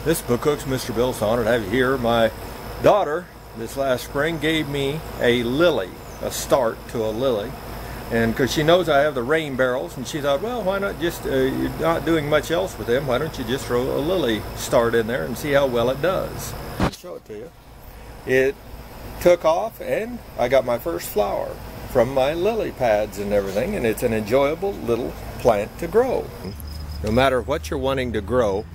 This is McCook's Mr. Bill. It's an honor to have you here. My daughter, this last spring, gave me a lily, a start to a lily. And because she knows I have the rain barrels, and she thought, well, why not just, you're not doing much else with them, why don't you just throw a lily start in there and see how well it does. I'll show it to you. It took off, and I got my first flower from my lily pads and everything, and it's an enjoyable little plant to grow. No matter what you're wanting to grow,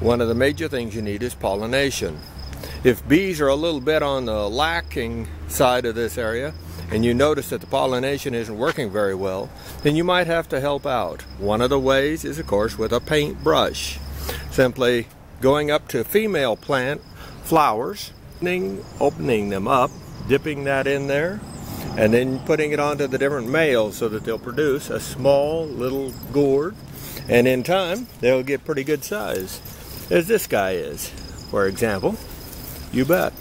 one of the major things you need is pollination. If bees are a little bit on the lacking side of this area, and you notice that the pollination isn't working very well, then you might have to help out. One of the ways is, of course, with a paintbrush. Simply going up to female plant flowers, opening them up, dipping that in there, and then putting it onto the different males so that they'll produce a small little gourd, and in time they'll get pretty good size, as this guy is, for example. You bet.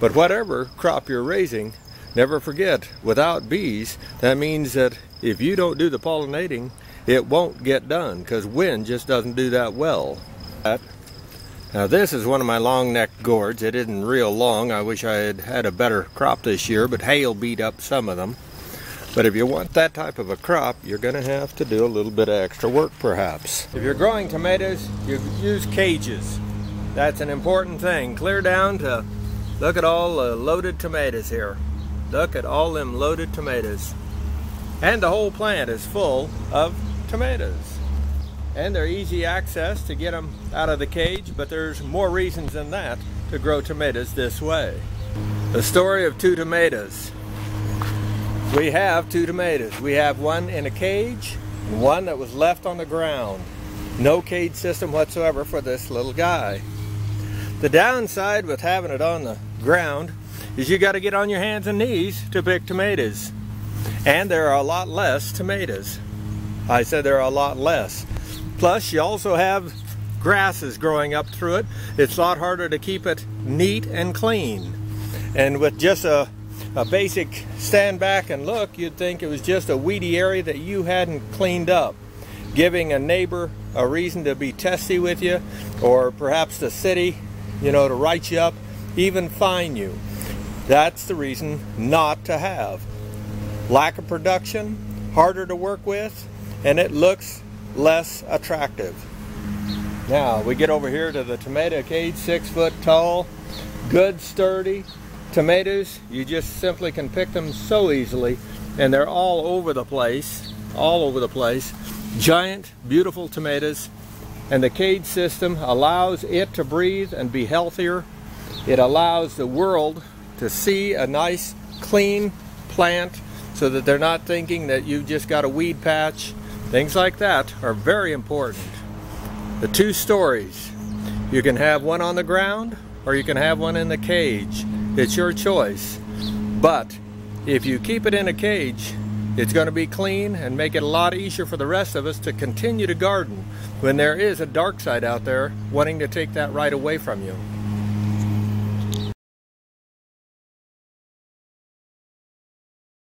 But whatever crop you're raising, never forget, without bees, that means that if you don't do the pollinating, it won't get done, because wind just doesn't do that well. Now this is one of my long-necked gourds. It isn't real long. I wish I had had a better crop this year, but hail beat up some of them. But if you want that type of a crop, you're going to have to do a little bit of extra work, perhaps. If you're growing tomatoes, you use cages. That's an important thing. Clear down to, look at all the loaded tomatoes here. Look at all them loaded tomatoes. And the whole plant is full of tomatoes. And they're easy access to get them out of the cage, but there's more reasons than that to grow tomatoes this way. The story of two tomatoes. We have two tomatoes. We have one in a cage and one that was left on the ground. No cage system whatsoever for this little guy. The downside with having it on the ground is you got to get on your hands and knees to pick tomatoes. And there are a lot less tomatoes. I said there are a lot less. Plus you also have grasses growing up through it. It's a lot harder to keep it neat and clean. And with just a basic stand back and look, you'd think it was just a weedy area that you hadn't cleaned up, giving a neighbor a reason to be testy with you, or perhaps the city, you know, to write you up, even fine you. That's the reason not to have. Lack of production, harder to work with, and it looks less attractive. Now we get over here to the tomato cage, 6 foot tall, good sturdy tomatoes. You just simply can pick them so easily, and they're all over the place, giant, beautiful tomatoes. And the cage system allows it to breathe and be healthier. It allows the world to see a nice, clean plant so that they're not thinking that you've just got a weed patch. Things like that are very important. The two stories. You can have one on the ground or you can have one in the cage. It's your choice. But if you keep it in a cage, it's going to be clean and make it a lot easier for the rest of us to continue to garden when there is a dark side out there wanting to take that right away from you.